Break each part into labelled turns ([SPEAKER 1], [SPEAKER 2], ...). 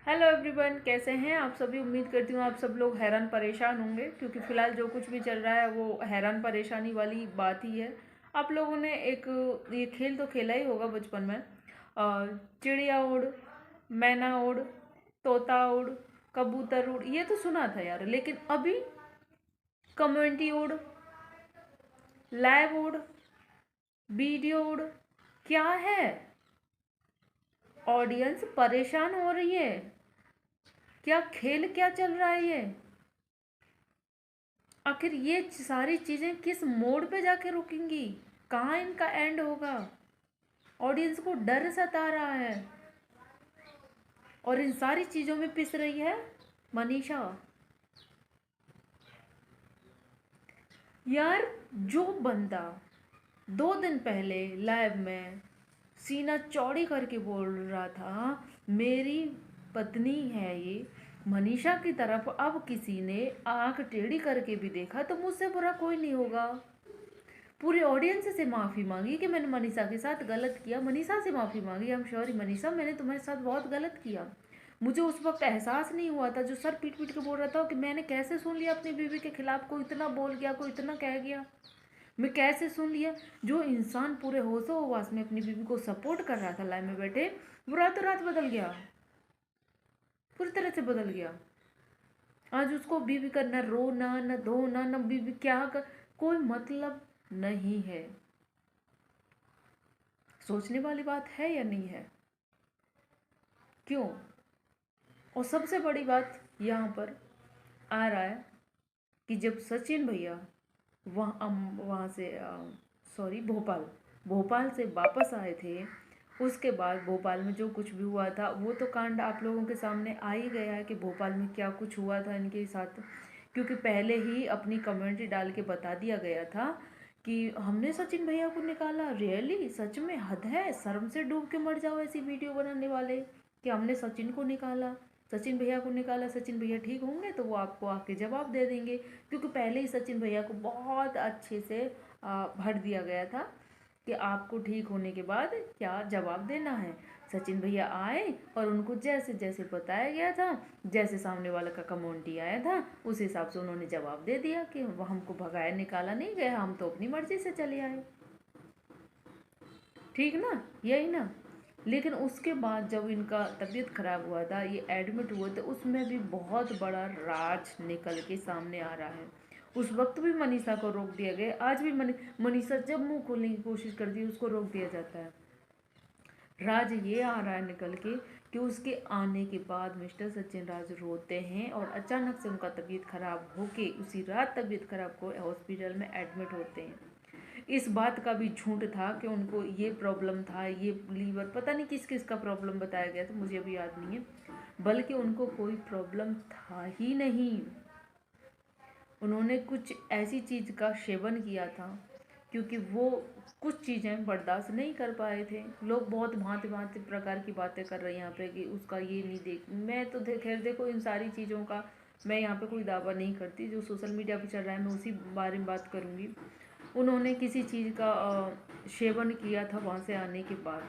[SPEAKER 1] Hello everyone, कैसे हैं आप सभी। उम्मीद करती हूँ आप सब लोग हैरान परेशान होंगे, क्योंकि फ़िलहाल जो कुछ भी चल रहा है वो हैरान परेशानी वाली बात ही है। आप लोगों ने एक ये खेल तो खेला ही होगा बचपन में। चिड़िया उड़, मैना उड़, तोता उड़, कबूतर उड़, ये तो सुना था यार। लेकिन अभी कम्युनिटी उड़, लैब उड़, वीडियो उड़, क्या है। ऑडियंस परेशान हो रही है। क्या खेल क्या चल रहा है ये। आखिर ये सारी चीजें किस मोड़ पे जाके रुकेंगी, कहाँ इनका एंड होगा। ऑडियंस को डर सता रहा है और इन सारी चीजों में पिस रही है मनीषा। यार, जो बंदा 2 दिन पहले लाइव में सीना चौड़ी करके बोल रहा था मेरी पत्नी है ये मनीषा की तरफ, अब किसी ने आंख टेढ़ी करके भी देखा तो मुझसे बुरा कोई नहीं होगा। पूरे ऑडियंस से माफ़ी मांगी कि मैंने मनीषा के साथ गलत किया। मनीषा से माफ़ी मांगी, आई एम सॉरी मनीषा, मैंने तुम्हारे साथ बहुत गलत किया। मुझे उस वक्त एहसास नहीं हुआ था, जो सर पीट पीट के बोल रहा था कि मैंने कैसे सुन लिया अपनी बीवी के खिलाफ, कोई इतना बोल गया, कोई इतना कह गया, मैं कैसे सुन लिया। जो इंसान पूरे होशो हवास में अपनी बीवी को सपोर्ट कर रहा था लाइन में बैठे, वो रातों रात बदल गया, पूरी तरह से बदल गया। आज उसको बीवी का न रोना न धोना न बीवी क्या कर, कोई मतलब नहीं है। सोचने वाली बात है या नहीं है। क्यों। और सबसे बड़ी बात यहाँ पर आ रहा है कि जब सचिन भैया वहाँ से सॉरी भोपाल भोपाल से वापस आए थे, उसके बाद भोपाल में जो कुछ भी हुआ था वो तो कांड आप लोगों के सामने आ ही गया है कि भोपाल में क्या कुछ हुआ था इनके साथ। क्योंकि पहले ही अपनी कम्युनिटी डाल के बता दिया गया था कि हमने सचिन भैया को निकाला। रियली, सच में हद है, शर्म से डूब के मर जाओ ऐसी वीडियो बनाने वाले कि हमने सचिन को निकाला, सचिन भैया को निकाला। सचिन भैया ठीक होंगे तो वो आपको आके जवाब दे देंगे, क्योंकि पहले ही सचिन भैया को बहुत अच्छे से भर दिया गया था कि आपको ठीक होने के बाद क्या जवाब देना है। सचिन भैया आए और उनको जैसे जैसे बताया गया था, जैसे सामने वाला का कम्युनिटी आया था, उस हिसाब से उन्होंने जवाब दे दिया कि वह हमको भगाया निकाला नहीं गया, हम तो अपनी मर्जी से चले आए। ठीक ना, यही ना। लेकिन उसके बाद जब इनका तबीयत खराब हुआ था, ये एडमिट हुए थे, उसमें भी बहुत बड़ा राज निकल के सामने आ रहा है। उस वक्त भी मनीषा को रोक दिया गया, आज भी मनीषा जब मुंह खोलने की कोशिश करती है उसको रोक दिया जाता है। राज ये आ रहा है निकल के कि उसके आने के बाद मिस्टर सचिन राज रोते हैं और अचानक से उनका तबीयत खराब होके उसी रात तबीयत खराब को हॉस्पिटल में एडमिट होते हैं। इस बात का भी झूठ था कि उनको ये प्रॉब्लम था, ये लीवर पता नहीं किस किस का प्रॉब्लम बताया गया था, मुझे अभी याद नहीं है, बल्कि उनको कोई प्रॉब्लम था ही नहीं। उन्होंने कुछ ऐसी चीज़ का सेवन किया था क्योंकि वो कुछ चीज़ें बर्दाश्त नहीं कर पाए थे। लोग बहुत भांति भांति प्रकार की बातें कर रहे हैं यहाँ पे कि उसका ये नहीं देख, मैं तो खैर देखो इन सारी चीज़ों का मैं यहाँ पे कोई दावा नहीं करती, जो सोशल मीडिया पे चल रहा है मैं उसी बारे में बात करूँगी। उन्होंने किसी चीज़ का सेवन किया था वहाँ से आने के बाद।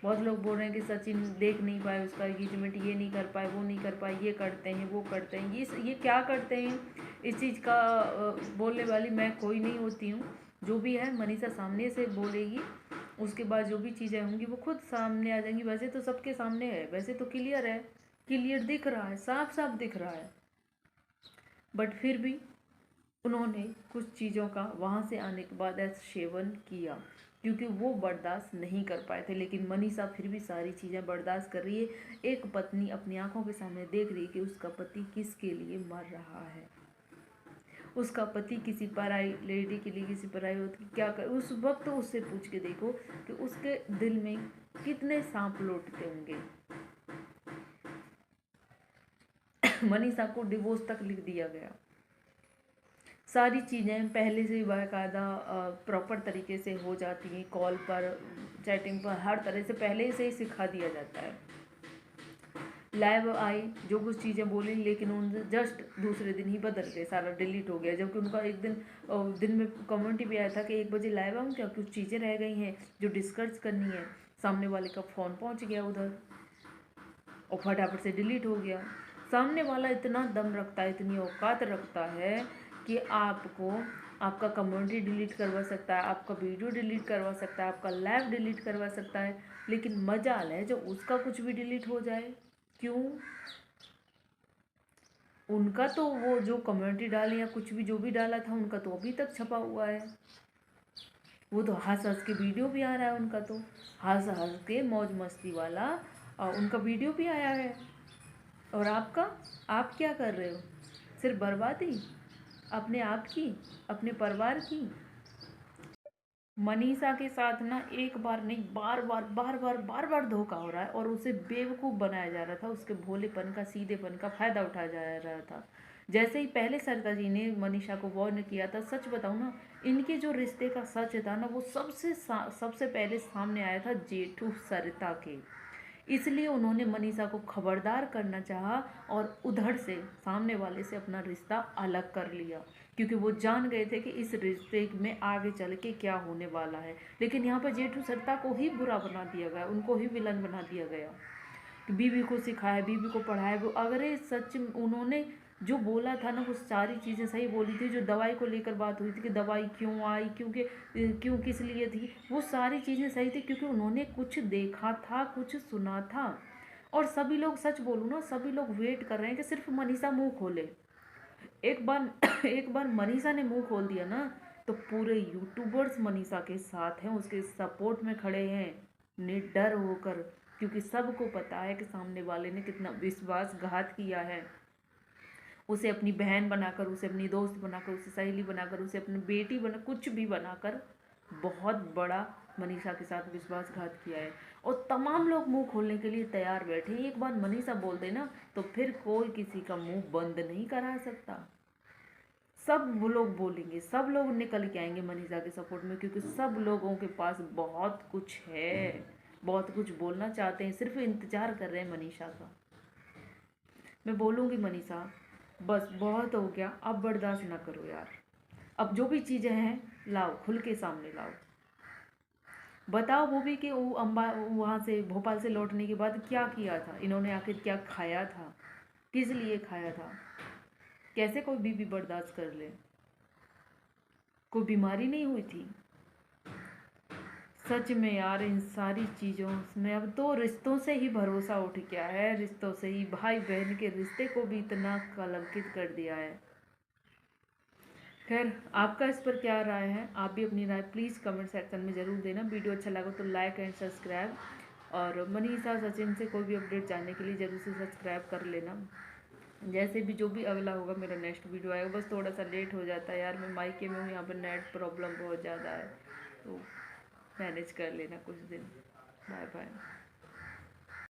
[SPEAKER 1] बहुत लोग बोल रहे हैं कि सचिन देख नहीं पाए उसका एंगेजमेंट, ये नहीं कर पाए, वो नहीं कर पाए, ये करते हैं वो करते हैं, ये क्या करते हैं। इस चीज़ का बोलने वाली मैं कोई नहीं होती हूँ। जो भी है मनीषा सामने से बोलेगी, उसके बाद जो भी चीज़ें होंगी वो खुद सामने आ जाएंगी। वैसे तो सबके सामने है, वैसे तो क्लियर है, क्लियर दिख रहा है, साफ साफ दिख रहा है। बट फिर भी उन्होंने कुछ चीज़ों का वहाँ से आने के बाद ऐसा सेवन किया क्योंकि वो बर्दाश्त नहीं कर पाए थे। लेकिन मनीषा फिर भी सारी चीज़ें बर्दाश्त कर रही है। एक पत्नी अपनी आंखों के सामने देख रही है कि उसका पति किसके लिए मर रहा है, उसका पति किसी पराई लेडी के लिए, किसी पराई औरत की क्या कर। उस वक्त उससे पूछ के देखो कि उसके दिल में कितने सांप लौटते होंगे। मनीषा को डिवोर्स तक लिख दिया गया। सारी चीज़ें पहले से ही बाकायदा प्रॉपर तरीके से हो जाती हैं, कॉल पर, चैटिंग पर, हर तरह से पहले से ही सिखा दिया जाता है। लाइव आई, जो कुछ चीज़ें बोली, लेकिन उन जस्ट दूसरे दिन ही बदल गए, सारा डिलीट हो गया। जबकि उनका एक दिन में कम्युनिटी भी आया था कि 1 बजे लाइव आऊँ क्या, कुछ चीज़ें रह गई हैं जो डिस्कस करनी है। सामने वाले का फ़ोन पहुँच गया उधर। और फटाफट से डिलीट हो गया। सामने वाला इतना दम रखता है, इतनी औकात रखता है कि आपको आपका कम्युनिटी डिलीट करवा सकता है, आपका वीडियो डिलीट करवा सकता है, आपका लाइव डिलीट करवा सकता है, लेकिन मजाल है जब उसका कुछ भी डिलीट हो जाए। क्यों? उनका तो वो जो कम्युनिटी डाली या कुछ भी जो भी डाला था उनका तो अभी तक छपा हुआ है। वो तो हंस हंस के वीडियो भी आ रहा है उनका, तो हंस हंस के मौज मस्ती वाला और उनका वीडियो भी आया है। और आपका, आप क्या कर रहे हो? सिर्फ बर्बादी अपने आप की, अपने परिवार की। मनीषा के साथ ना एक बार नहीं, बार बार बार बार बार बार धोखा हो रहा है और उसे बेवकूफ़ बनाया जा रहा था। उसके भोलेपन का, सीधेपन का फ़ायदा उठाया जा रहा था। जैसे ही पहले सरिता जी ने मनीषा को वार्न किया था, सच बताऊँ ना, इनके जो रिश्ते का सच था ना, वो सबसे पहले सामने आया था जेठू सरिता के। इसलिए उन्होंने मनीषा को खबरदार करना चाहा और उधर से सामने वाले से अपना रिश्ता अलग कर लिया, क्योंकि वो जान गए थे कि इस रिश्ते में आगे चल के क्या होने वाला है। लेकिन यहाँ पर जेठू सरिता को ही बुरा बना दिया गया, उनको ही विलन बना दिया गया कि बीवी को सिखाया, बीवी को पढ़ाया। वो अगर ये सच उन्होंने जो बोला था ना, वो सारी चीज़ें सही बोली थी। जो दवाई को लेकर बात हुई थी कि दवाई क्यों आई, क्योंकि क्यों किस लिए थी, वो सारी चीज़ें सही थी, क्योंकि उन्होंने कुछ देखा था, कुछ सुना था। और सभी लोग, सच बोलूँ ना, सभी लोग वेट कर रहे हैं कि सिर्फ मनीषा मुंह खोले। एक बार एक बार मनीषा ने मुंह खोल दिया ना, तो पूरे यूट्यूबर्स मनीषा के साथ हैं, उसके सपोर्ट में खड़े हैं निडर होकर, क्योंकि सबको पता है कि सामने वाले ने कितना विश्वासघात किया है। उसे अपनी बहन बनाकर, उसे अपनी दोस्त बनाकर, उसे सहेली बनाकर, उसे अपनी बेटी बना, कुछ भी बनाकर बहुत बड़ा मनीषा के साथ विश्वासघात किया है। और तमाम लोग मुंह खोलने के लिए तैयार बैठे हैं। एक बार मनीषा बोल दे ना, तो फिर कोई किसी का मुंह बंद नहीं करा सकता। सब वो लोग बोलेंगे, सब लोग निकल के आएंगे मनीषा के सपोर्ट में, क्योंकि सब लोगों के पास बहुत कुछ है, बहुत कुछ बोलना चाहते हैं, सिर्फ इंतजार कर रहे हैं मनीषा का। मैं बोलूँगी मनीषा, बस बहुत हो गया, अब बर्दाश्त ना करो यार। अब जो भी चीज़ें हैं लाओ, खुल के सामने लाओ। बताओ वो भी कि वो वहाँ से, भोपाल से लौटने के बाद क्या किया था इन्होंने, आखिर क्या खाया था, किस लिए खाया था। कैसे कोई बीवी बर्दाश्त कर ले? कोई बीमारी नहीं हुई थी? सच में यार, इन सारी चीज़ों में अब तो रिश्तों से ही भरोसा उठ गया है। रिश्तों से ही, भाई बहन के रिश्ते को भी इतना कलंकित कर दिया है। खैर, आपका इस पर क्या राय है? आप भी अपनी राय प्लीज़ कमेंट सेक्शन में ज़रूर देना। वीडियो अच्छा लगा तो लाइक एंड सब्सक्राइब, और मनीषा सचिन से कोई भी अपडेट जानने के लिए ज़रूर से सब्सक्राइब कर लेना। जैसे भी जो भी अगला होगा, मेरा नेक्स्ट वीडियो आएगा। बस थोड़ा सा लेट हो जाता है यार, मैं मायके में हूँ, यहाँ पर नेट प्रॉब्लम बहुत ज़्यादा है, तो मैनेज कर लेना कुछ दिन। Bye bye.